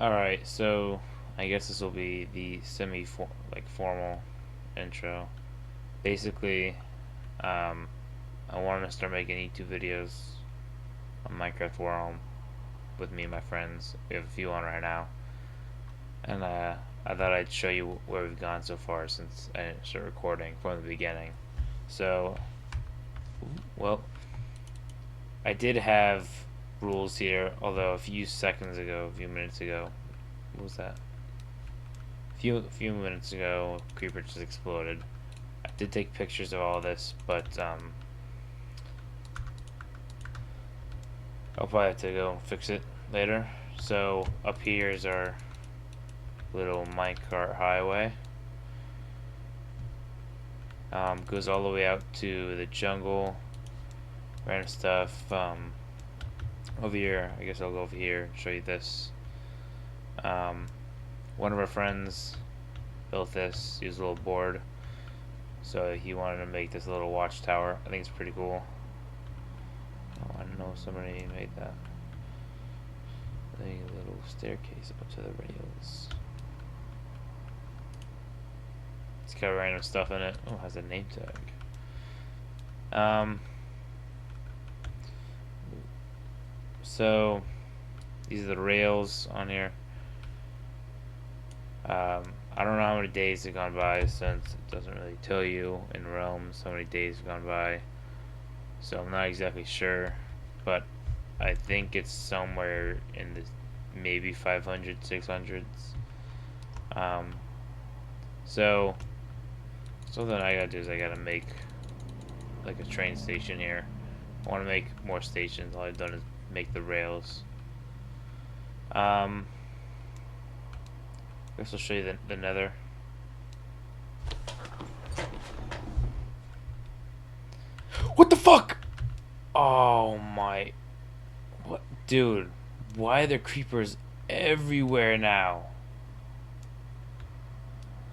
Alright, so I guess this will be the formal intro. Basically, um, I wanted to start making YouTube videos on Minecraft World with me and my friends. We have a few on right now. And I thought I'd show you where we've gone so far since I started recording from the beginning. So, well, I did have rules here, although a few minutes ago, what was that? A few minutes ago, creeper just exploded. I did take pictures of all this, but I'll probably have to go and fix it later. So up here is our little minecart highway. Goes all the way out to the jungle, random stuff. Over here, I guess I'll go over here and show you this. Um, One of our friends built this. He was a little bored, so he wanted to make this little watchtower. I think it's pretty cool. Oh, I don't know if somebody made that. A little staircase up to the rails. It's got random stuff in it. Oh, it has a name tag. So these are the rails on here. I don't know how many days have gone by since it doesn't really tell you in realms how many days have gone by. So I'm not exactly sure, but I think it's somewhere in the maybe 500, 600s. Um, so something I gotta do is I gotta make like a train station here. I want to make more stations. All I've done is make the rails. I guess I'll show you the nether. What the fuck? Oh my. What? Dude, why are there creepers everywhere now?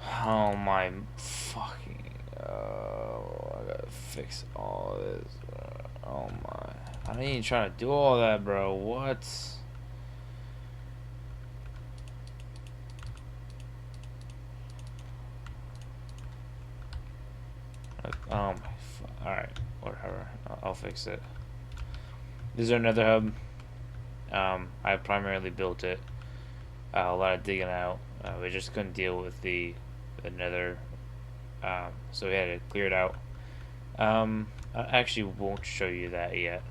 Oh my fucking. Oh, I gotta fix all this. Oh my. I ain't even trying to do all that, bro. What? Oh my. Alright, whatever. I'll fix it. This is our nether hub. I primarily built it. A lot of digging out. We just couldn't deal with the nether, so we had to clear it out. I actually won't show you that yet.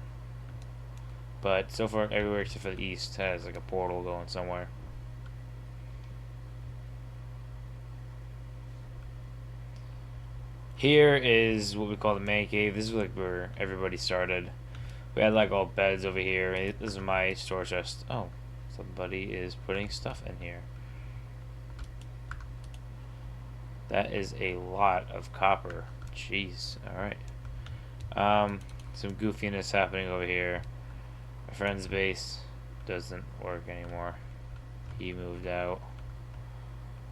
But so far, everywhere except for the east has like a portal going somewhere. Here is what we call the man cave. This is like where everybody started. We had like all beds over here. This is my storage chest. Oh, somebody is putting stuff in here. That is a lot of copper. Jeez. Alright. Some goofiness happening over here. My friend's base doesn't work anymore. He moved out.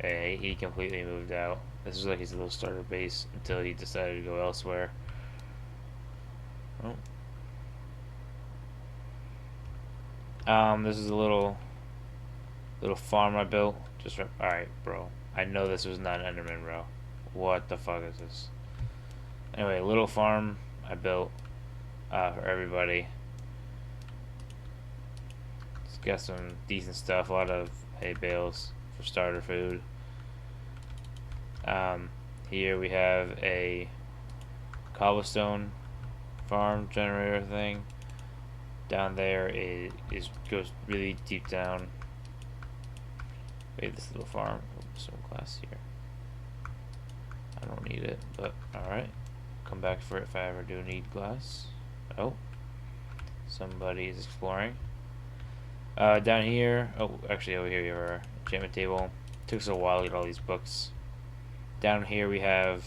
Hey, he completely moved out. This is like his little starter base until he decided to go elsewhere. Oh. This is a little farm I built. Alright, bro. I know this was not an Enderman, bro. What the fuck is this? Anyway, little farm I built for everybody. It's got some decent stuff. A lot of hay bales for starter food. Here we have a cobblestone farm generator thing. Down there it goes really deep down. Wait, this little farm. Oh, some glass here. I don't need it, but alright. Come back for it if I ever do need glass. Oh. Somebody is exploring. Down here, oh, actually over here we have our enchantment table. Took us a while to get all these books. Down here we have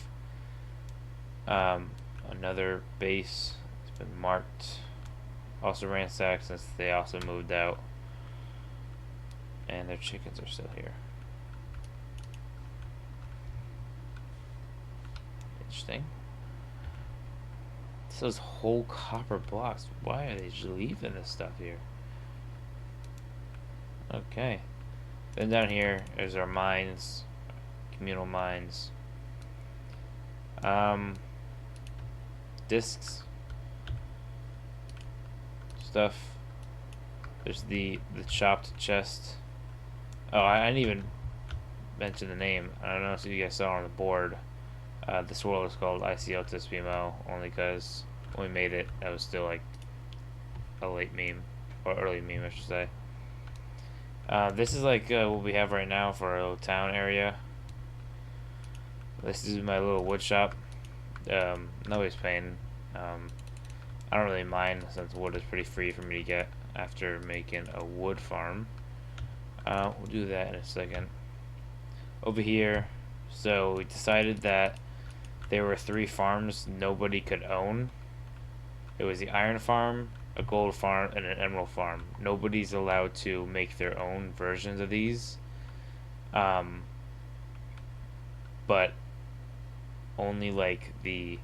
another base. It's been marked. Also ransacked since they also moved out. And their chickens are still here. Interesting. This is whole copper blocks. Why are they just leaving this stuff here? Okay. Then down here is our mines, communal mines. Discs, stuff. There's the chopped chest. Oh, I didn't even mention the name. I don't know if you guys saw on the board. This world is called ICL Tispimo, only because when we made it, that was still like a late meme, or early meme, I should say. This is like what we have right now for our little town area. This is my little wood shop. Nobody's paying. I don't really mind since wood is pretty free for me to get after making a wood farm. We'll do that in a second. Over here, so we decided that there were 3 farms nobody could own. It was the iron farm, a gold farm, and an emerald farm. Nobody's allowed to make their own versions of these. But only like the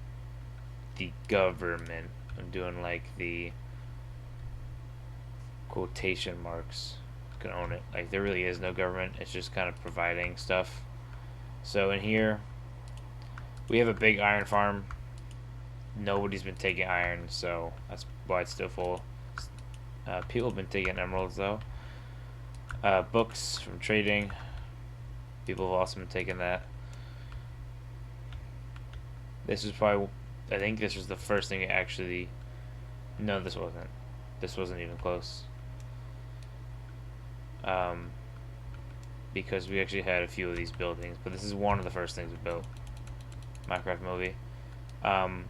government. I'm doing like the quotation marks can own it. Like there really is no government. It's just kind of providing stuff. So in here we have a big iron farm. Nobody's been taking iron, so that's why it's still full. People have been taking emeralds though. Books from trading. People have also been taking that. This was probably, I think this was the first thing actually. No, this wasn't. This wasn't even close. Because we actually had a few of these buildings, but this is one of the first things we built. Minecraft movie. And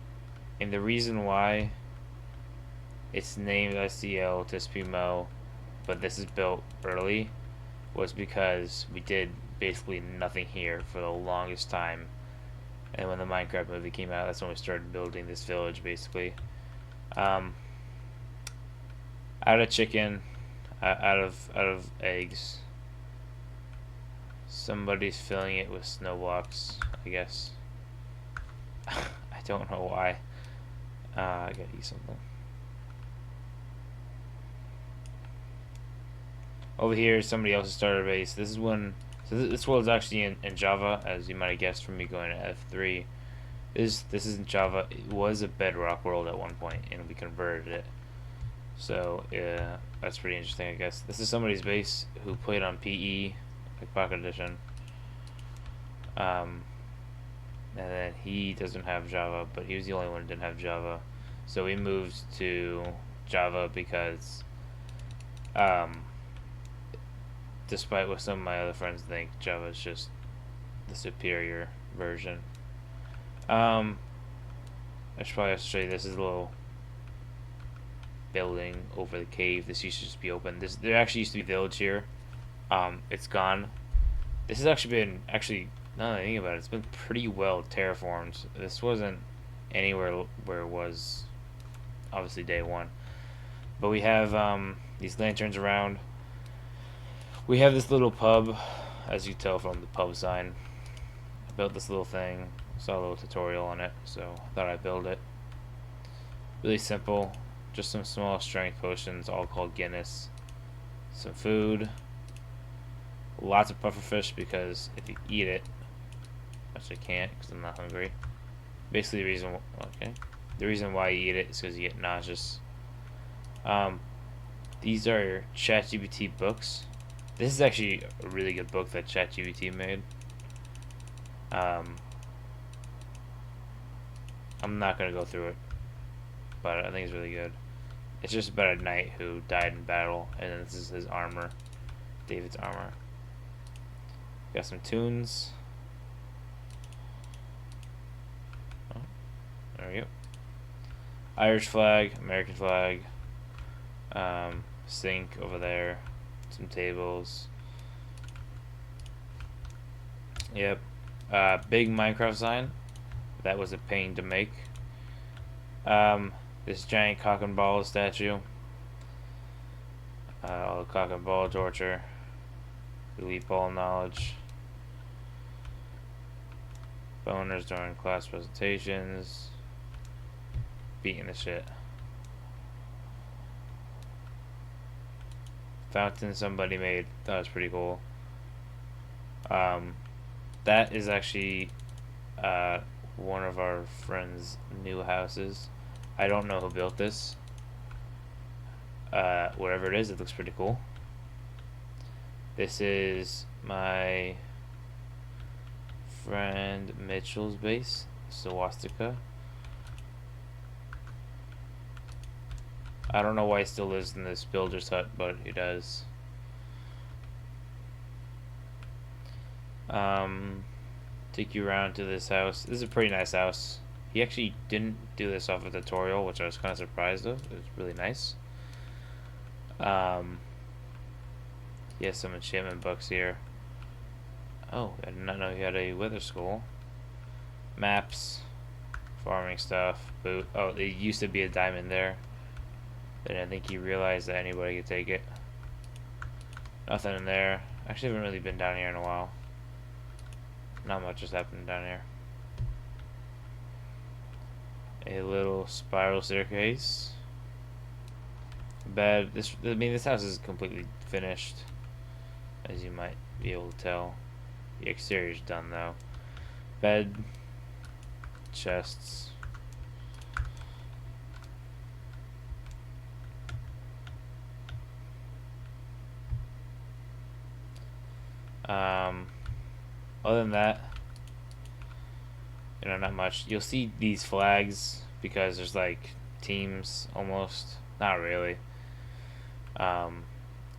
the reason why it's named ICL Tispimo, but this is built early, was because we did basically nothing here for the longest time. And when the Minecraft movie came out, that's when we started building this village, basically. Out of chicken, out of eggs. Somebody's filling it with snow blocks, I guess. I don't know why. I gotta eat something. Over here, somebody else's starter base. This is when. So this world is actually in Java, as you might have guessed from me going to F3. This is in Java. It was a Bedrock world at one point, and we converted it. So yeah, that's pretty interesting, I guess. This is somebody's base who played on PE, like Pocket Edition. And then he doesn't have Java, but he was the only one who didn't have Java. So we moved to Java because, despite what some of my other friends think, Java is just the superior version. I should probably have to show you this is a little building over the cave. This used to just be open. There actually used to be a village here. It's gone. This has actually been now that I think about it, it's been pretty well terraformed. This wasn't anywhere where it was obviously day one. But we have these lanterns around. We have this little pub, as you tell from the pub sign. I built this little thing. Saw a little tutorial on it, so I thought I'd build it. Really simple. Just some small strength potions, all called Guinness. Some food. Lots of pufferfish because if you eat it, which I can't because I'm not hungry. Basically, the reason why you eat it is because you get nauseous. These are ChatGPT books. This is actually a really good book that ChatGPT made. I'm not gonna go through it, but I think it's really good. It's just about a knight who died in battle, and then this is his armor, David's armor. Got some tunes. Oh, there we go. Irish flag, American flag. Sink over there. Some tables. Yep. Big Minecraft sign. That was a pain to make. This giant cock and ball statue. All the cock and ball torture. Elite ball knowledge. Boners during class presentations. Beating the shit. Fountain somebody made. That was pretty cool. Um, that is actually uh, one of our friends' new houses. I don't know who built this. Wherever it is, it looks pretty cool. This is my friend Mitchell's base, Swastika. I don't know why he still lives in this builder's hut, but he does. Um, Take you around to this house. This is a pretty nice house. He actually didn't do this off a tutorial, which I was kind of surprised of. It was really nice. He has some enchantment books here. Oh, I did not know he had a wither skull. Maps, farming stuff, boot. Oh, it used to be a diamond there. Then I think he realized that anybody could take it. Nothing in there. Actually, haven't really been down here in a while. Not much has happened down here. A little spiral staircase. Bed. This house is completely finished, as you might be able to tell. The exterior's done though. Bed, chests. Other than that, not much. You'll see these flags because there's like teams almost. Not really. I'll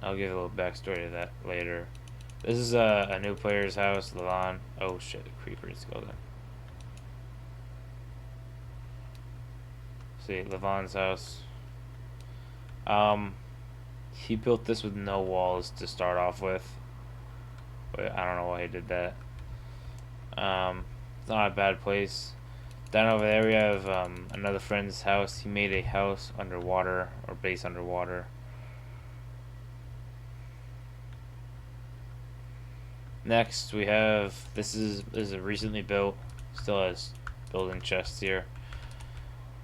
give a little backstory to that later. This is a new player's house, Levon. Oh shit, the creeper needs to go then. See, Levon's house. He built this with no walls to start off with. But I don't know why he did that. It's not a bad place. Down over there we have another friend's house. He made a house underwater, or base underwater. Next we have, this is a recently built, still has building chests here.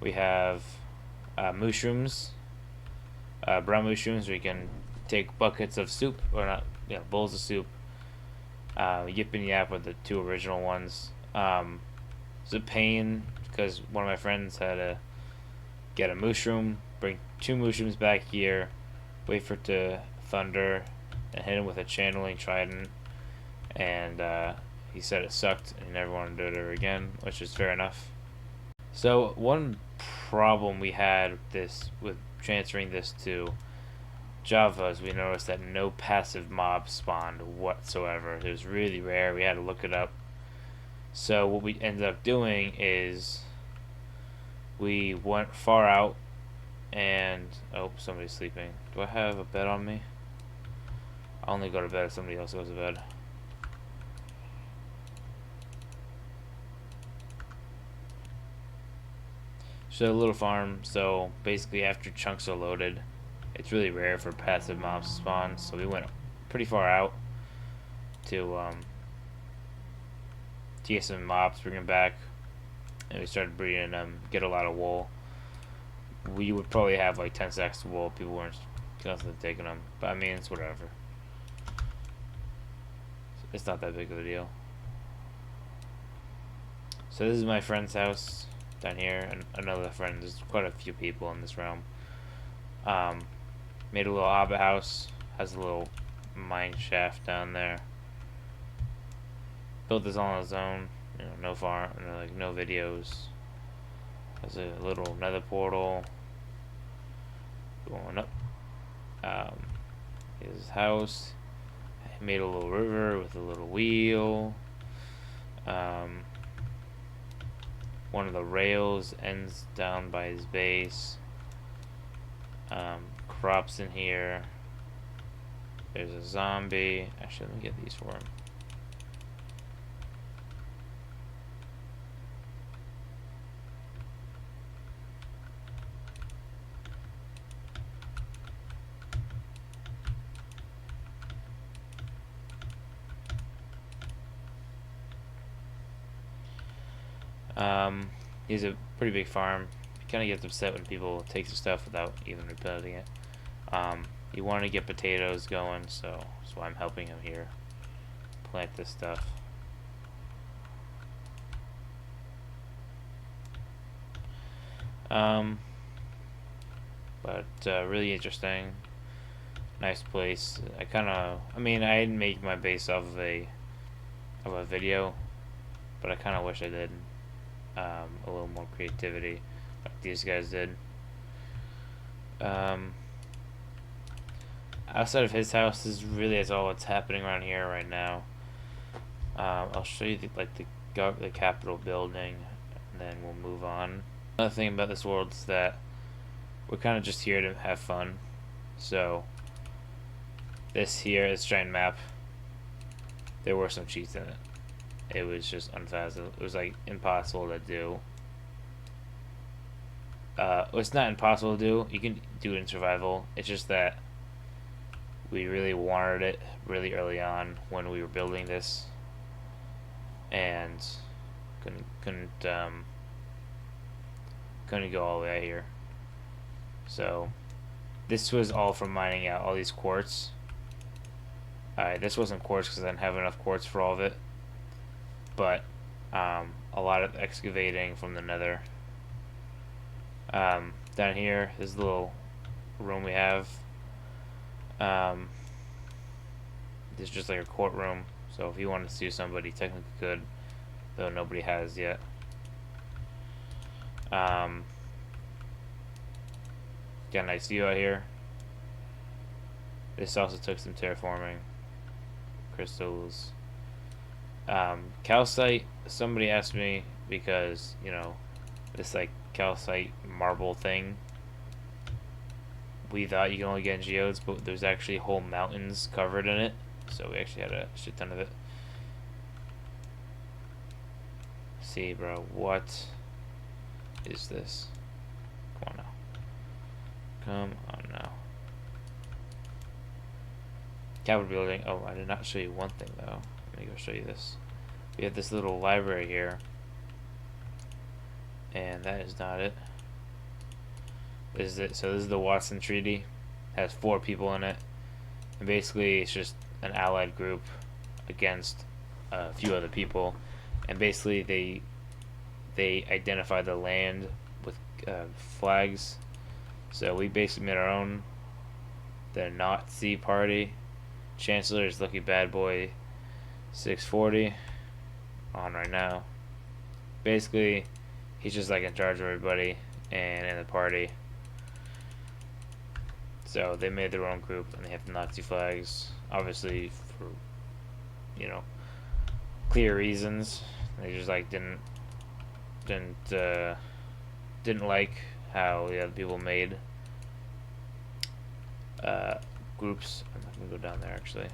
We have mushrooms, brown mushrooms. We can take buckets of soup, or not, bowls of soup. Yip and Yap were the two original ones. It's a pain because one of my friends had to get a mushroom, bring two mushrooms back here, wait for it to thunder, and hit him with a channeling trident. And he said it sucked and he never wanted to do it ever again, which is fair enough. So one problem we had with transferring this to Java is we noticed that no passive mobs spawned whatsoever. It was really rare. We had to look it up. So what we ended up doing is we went far out and oh, somebody's sleeping. Do I have a bed on me? I only go to bed if somebody else goes to bed. So a little farm. So basically after chunks are loaded, it's really rare for passive mobs to spawn. So we went pretty far out to get some mobs, bring them back, and we started breeding them, get a lot of wool. We would probably have like 10 sacks of wool. People weren't constantly taking them, but I mean, it's whatever. It's not that big of a deal. So this is my friend's house down here, and another friend. There's quite a few people in this realm. Made a little hobbit house. Has a little mine shaft down there. Built this all on his own. No farm, no videos. Has a little nether portal going up. His house. Made a little river with a little wheel. One of the rails ends down by his base. Crops in here. There's a zombie. Actually, let me get these for him. He's a pretty big farm. He kind of gets upset when people take the stuff without even rebuilding it. He wanted to get potatoes going, so that's why I'm helping him here. plant this stuff. But really interesting, nice place. I mean, I didn't make my base off of a video, but I kind of wish I did. A little more creativity, like these guys did. Outside of his house is really all what's happening around here right now. I'll show you the Capitol building, and then we'll move on. Another thing about this world is that we're kind of just here to have fun. So this giant map, there were some cheats in it. It was just unfathomable. It was like impossible to do. It's not impossible to do. You can do it in survival. It's just that we really wanted it really early on when we were building this, and couldn't go all the way out here. So this was all from mining out all these quartz. This wasn't quartz because I didn't have enough quartz for all of it, but a lot of excavating from the nether. Down here is the little room we have. This is just like a courtroom, so if you want to sue somebody, technically could, though nobody has yet. Got a nice view out here. This also took some terraforming. Crystals. Calcite, somebody asked me, because, you know, this like calcite marble thing, we thought you can only get in geodes, but there's actually whole mountains covered in it, so we actually had a shit ton of it. See, bro, what is this? Come on now. Come on now. Capitol building. Oh, I did not show you one thing though. Let me go show you this. We have this little library here, and that is not it. This is it. So this is the Watson Treaty. It has 4 people in it, and basically it's just an allied group against a few other people, and basically they identify the land with flags. So we basically made our own. The Nazi Party. Chancellor is Lucky Bad Boy 640 on right now. Basically, he's just like in charge of everybody and in the party. So they made their own group, and they have the Nazi flags, obviously for, you know, clear reasons. They just like didn't like how the other people made groups. I'm not gonna go down there actually.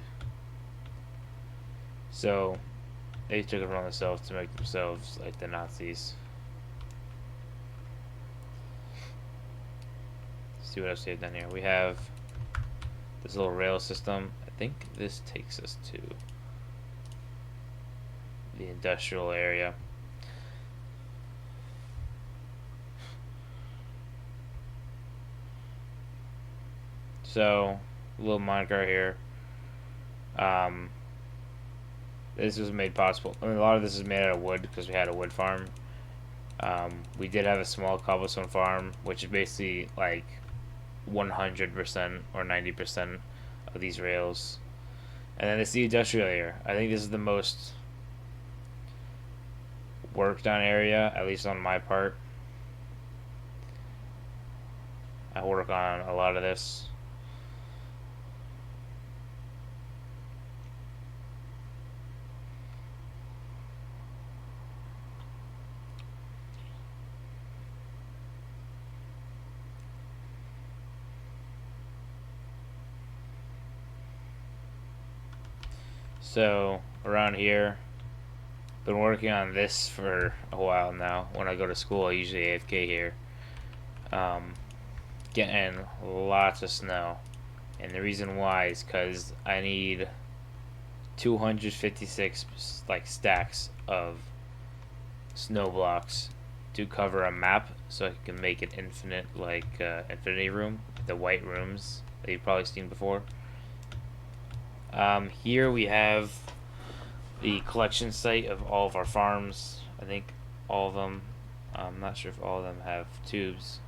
So they took it upon themselves to make themselves like the Nazis. Let's see what else we have down here. We have this little rail system. I think this takes us to the industrial area. So, a little minecart here. This was made possible. I mean, a lot of this is made out of wood because we had a wood farm. We did have a small cobblestone farm, which is basically like 100% or 90% of these rails. And then it's the industrial area. I think this is the most worked on area, at least on my part. I work on a lot of this. So around here, been working on this for a while now. When I go to school, I usually AFK here. Getting lots of snow, and the reason why is because I need 256 like stacks of snow blocks to cover a map, so I can make an infinite like infinity room, the white rooms that you've probably seen before. Here we have the collection site of all of our farms. I think all of them. I'm not sure if all of them have tubes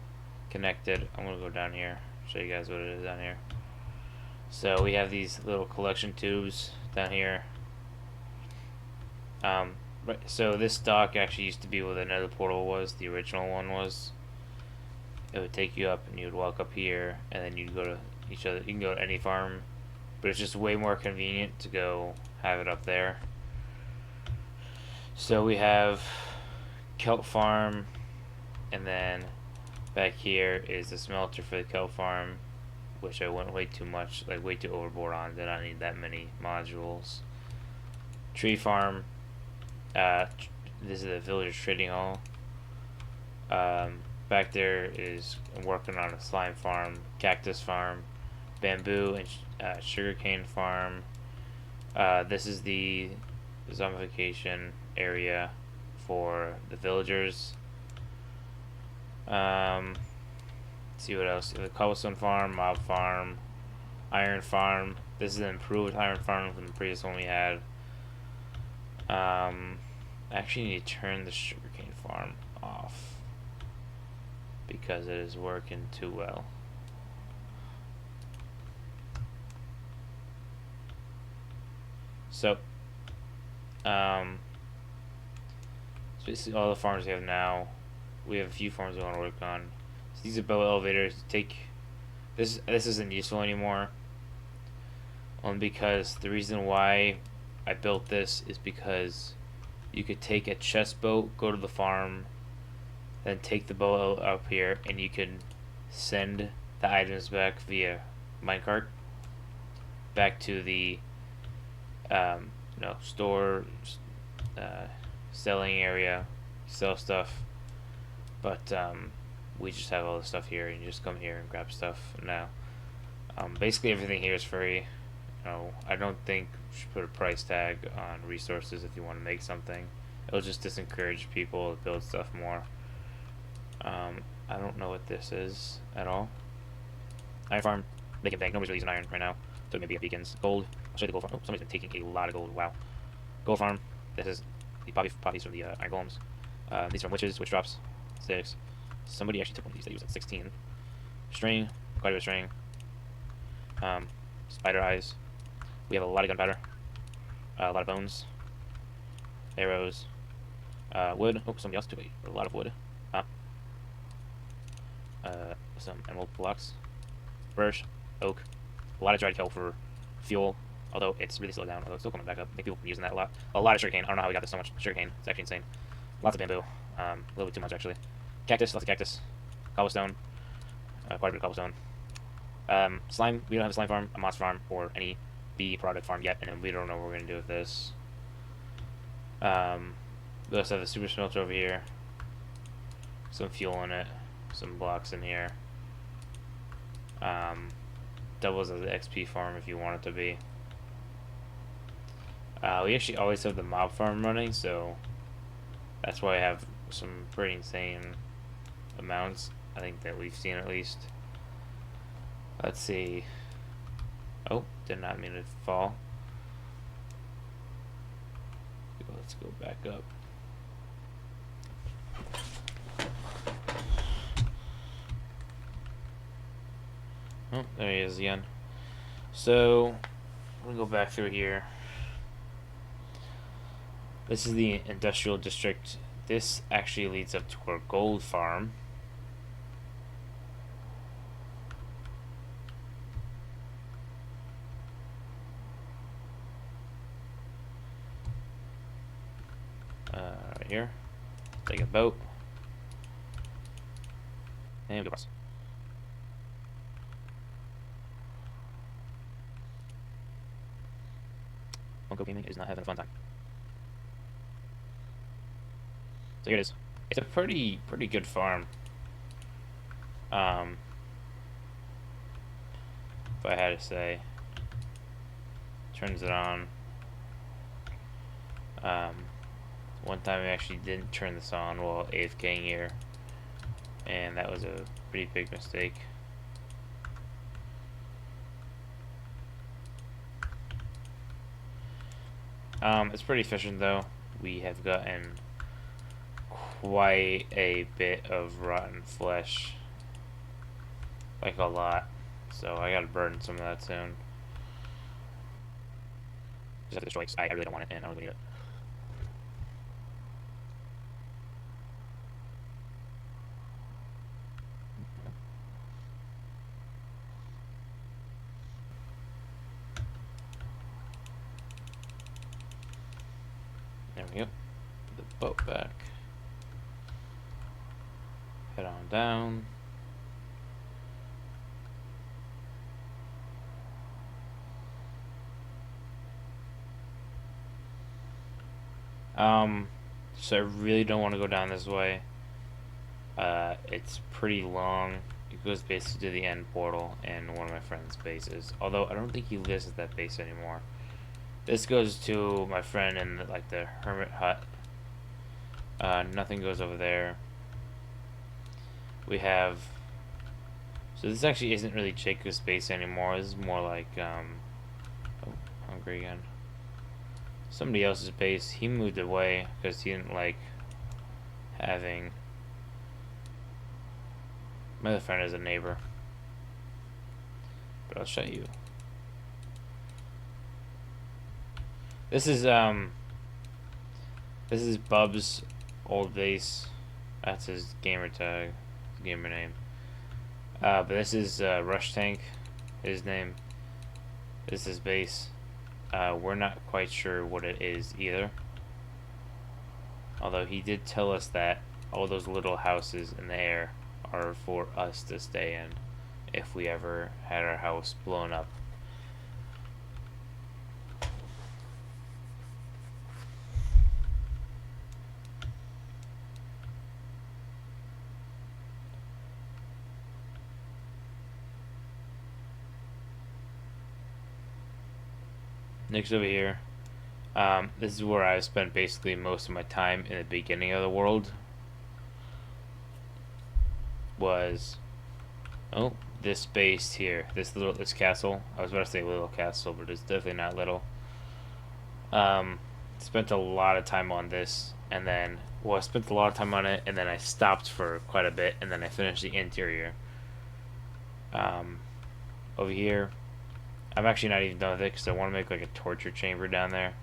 connected. I'm gonna go down here, show you guys what it is down here. So we have these little collection tubes down here. So this dock actually used to be where the Nether portal was. The original one was. It would take you up, and you would walk up here, and then you'd go to each other. You can go to any farm, but it's just way more convenient to go have it up there. So we have kelp farm, and then back here is the smelter for the kelp farm, which I went way too much, like way too overboard on. Did not need that many modules. Tree farm. This is the village trading hall. Back there is working on a slime farm, cactus farm, bamboo and sugarcane farm. This is the zombification area for the villagers. Let's see what else. The cobblestone farm, mob farm, iron farm. This is an improved iron farm from the previous one we had. I actually need to turn the sugarcane farm off because it is working too well. So, basically all the farms we have now. We have a few farms we want to work on. So these are bow elevators. This isn't useful anymore. Only because the reason why I built this is because you could take a chest boat, go to the farm, then take the boat up here, and you can send the items back via minecart back to the store, selling area, sell stuff. But we just have all the stuff here, and you just come here and grab stuff now. Basically, everything here is free. I don't think you should put a price tag on resources if you want to make something. It'll just disencourage people to build stuff more. I don't know what this is at all. Iron farm, bacon bank. Nobody's really using iron right now, so maybe get beacons. Gold. I'll show you the gold farm. Oh, somebody's been taking a lot of gold. Wow. Gold farm. This is the poppies from the iron golems. These are from witches. Witch drops. 6. Somebody actually took one of these. They used at 16. String. Quite a bit of string. Spider eyes. We have a lot of gunpowder. A lot of bones. Arrows. Wood. Oh, somebody else took a lot of wood. Some emerald blocks. Birch. Oak. A lot of dried kelp for fuel. Although it's really slowed down. Although it's still coming back up. I think people have been using that a lot. A lot of sugarcane. I don't know how we got this so much sugarcane. It's actually insane. Lots of bamboo. A little bit too much actually. Cactus. Lots of cactus. Cobblestone. Quite a bit of cobblestone. Slime. We don't have a slime farm, a moss farm, or any bee product farm yet, and we don't know what we're gonna do with this. We also have a super smelter over here. Some fuel in it. Some blocks in here. Doubles as an XP farm if you want it to be. We actually always have the mob farm running, so that's why I have some pretty insane amounts. I think that we've seen at least. Let's see. Oh, did not mean to fall. Let's go back up. Oh, there he is again. So, we'll go back through here. This is the industrial district. This actually leads up to our gold farm. Right here. Take a boat. And go across. Funko Gaming is not having a fun time. So here it is. It's a pretty good farm. If I had to say. Turns it on. One time I actually didn't turn this on while AFKing here, and that was a pretty big mistake. It's pretty efficient though. We have gotten quite a bit of rotten flesh, like a lot. So I gotta burn some of that soon. Just have to destroy. I really don't want it, and I don't really need it. There we go. Put the boat back. Head on down. So I really don't want to go down this way. It's pretty long. It goes basically to the end portal and one of my friend's bases. Although I don't think he lives at that base anymore. This goes to my friend in like the hermit hut. Nothing goes over there. We have. So this actually isn't really Jacob's base anymore. This is more like oh, hungry again. Somebody else's base. He moved away because he didn't like having. My other friend is a neighbor. But I'll show you. This is Bub's old base. That's his gamer tag, his gamer name. But this is Rush Tank, his name. This is his base. We're not quite sure what it is either. Although he did tell us that all those little houses in the air are for us to stay in if we ever had our house blown up. Next over here, this is where I spent basically most of my time in the beginning of the world. Was this base here, this castle. I was about to say little castle, but it's definitely not little. Spent a lot of time on this, and then I spent a lot of time on it, and then I stopped for quite a bit, and then I finished the interior. Over here, I'm actually not even done with it because I want to make like a torture chamber down there,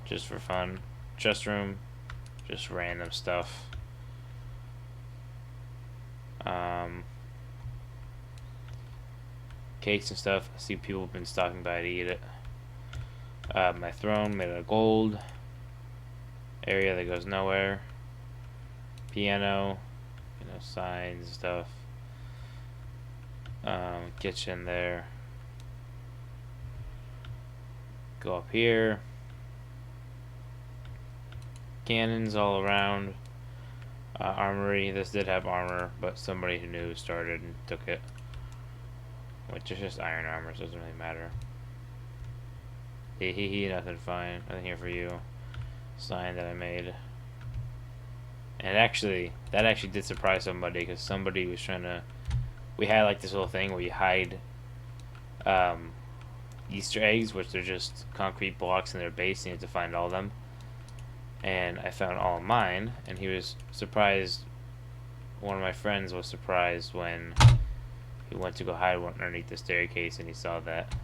just for fun. Chest room, just random stuff. Cakes and stuff. I see people have been stopping by to eat it. My throne made of gold. Area that goes nowhere. Piano, signs and stuff. Kitchen there. Go up here. Cannons all around. Armory. This did have armor, but somebody who knew started and took it. Which is just iron armor, so it doesn't really matter. Nothing fine. Nothing here for you. Sign that I made. And that actually did surprise somebody, because somebody was trying to. We had like this little thing where you hide Easter eggs, which they're just concrete blocks in their base, and you have to find all of them. And I found all of mine, and he was surprised. One of my friends was surprised when he went to go hide one underneath the staircase, and he saw that.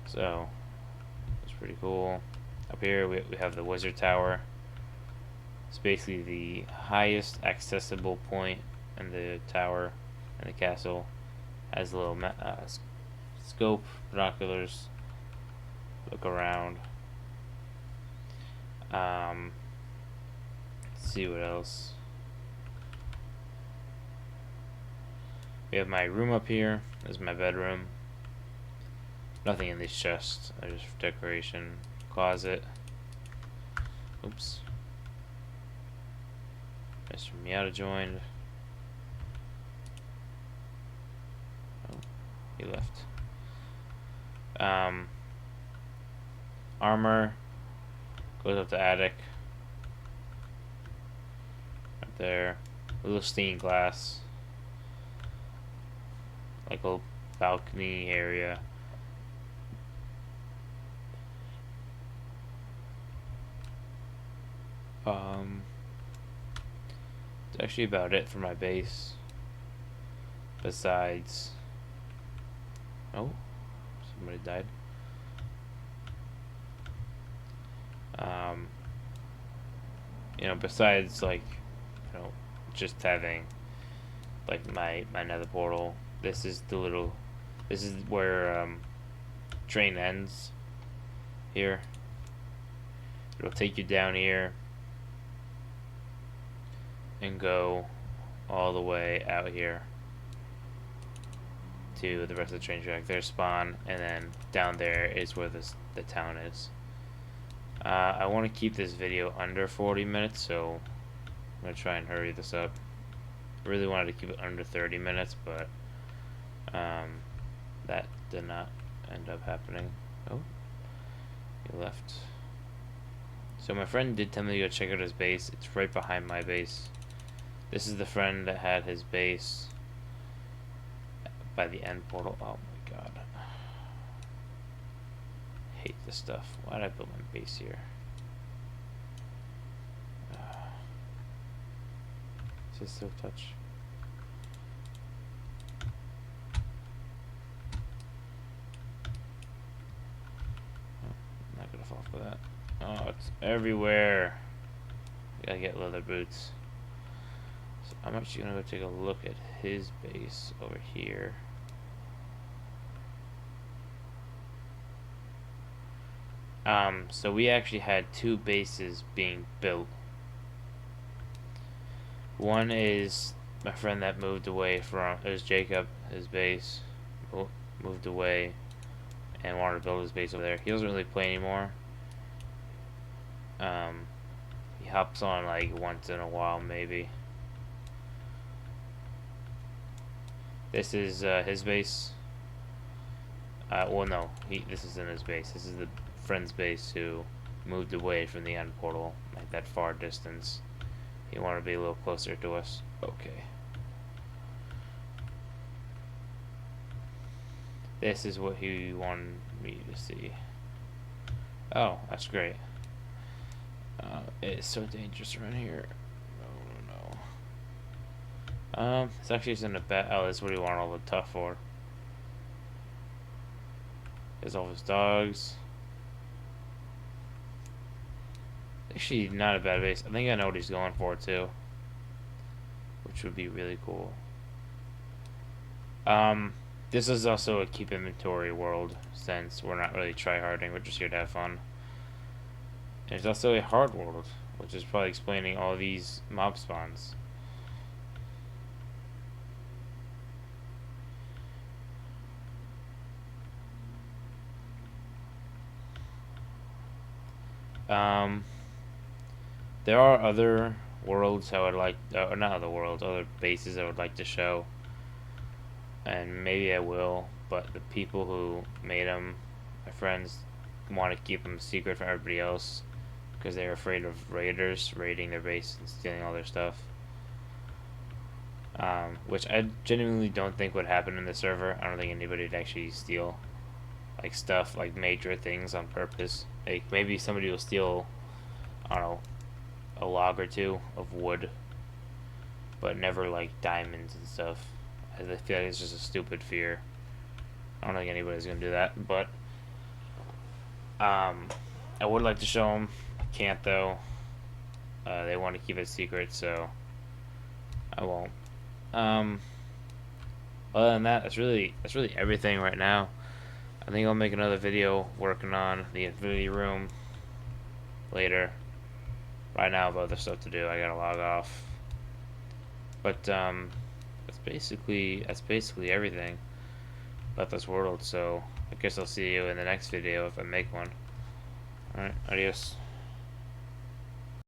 So it's pretty cool. Up here we have the wizard tower. It's basically the highest accessible point in the tower and the castle. Has a little scope, binoculars, look around. Let's see what else. We have my room up here. This is my bedroom. Nothing in these chests. They're just for decoration. Closet. Oops. Mr. Miata joined. Oh, he left. Armor goes up the attic. Right there. A little stained glass. Like a little balcony area. It's actually about it for my base. Besides, oh, somebody died. You know, besides like, you know, just having like my nether portal. This is the little. This is where train ends. Here. It'll take you down here and go all the way out here to the rest of the train track. There's spawn, and then down there is where the town is. I want to keep this video under 40 minutes, so I'm going to try and hurry this up. I really wanted to keep it under 30 minutes, but that did not end up happening. Oh, he left. So my friend did tell me to go check out his base. It's right behind my base. This is the friend that had his base by the end portal. Oh my god. Hate this stuff. Why did I build my base here? Is it still touch? I'm not gonna fall for that. Oh, it's everywhere. Gotta get leather boots. So I'm actually gonna go take a look at his base over here. So we actually had two bases being built. One is my friend that moved away from, it was Jacob, his base, moved away and wanted to build his base over there. He doesn't really play anymore. He hops on like once in a while maybe. This is his base. Well no, this isn't his base. This is the friend's base who moved away from the end portal, like that far distance. He wanted to be a little closer to us. Okay. This is what he wanted me to see. Oh, that's great. It's so dangerous around here. Oh no. It's actually in a bet. Oh, that's what he wanted all the tough for. There's all his dogs. Actually, not a bad base. I think I know what he's going for too, which would be really cool. This is also a keep inventory world, since we're not really tryharding. We're just here to have fun. There's also a hard world, which is probably explaining all these mob spawns. There are other worlds I would like, or not other worlds, other bases I would like to show, and maybe I will, but the people who made them, my friends, want to keep them secret from everybody else because they're afraid of raiders raiding their base and stealing all their stuff. Which I genuinely don't think would happen in the server. I don't think anybody would actually steal like stuff, like major things on purpose. Like maybe somebody will steal, I don't know, a log or two of wood, but never like diamonds and stuff. I feel like it's just a stupid fear. I don't think anybody's gonna do that, but I would like to show them. I can't though. They want to keep it secret, so I won't. Other than that, that's really everything right now. I think I'll make another video working on the Infinity Room later. Right now I have other stuff to do. I gotta log off. But that's basically everything about this world. So I guess I'll see you in the next video if I make one. Alright, adios.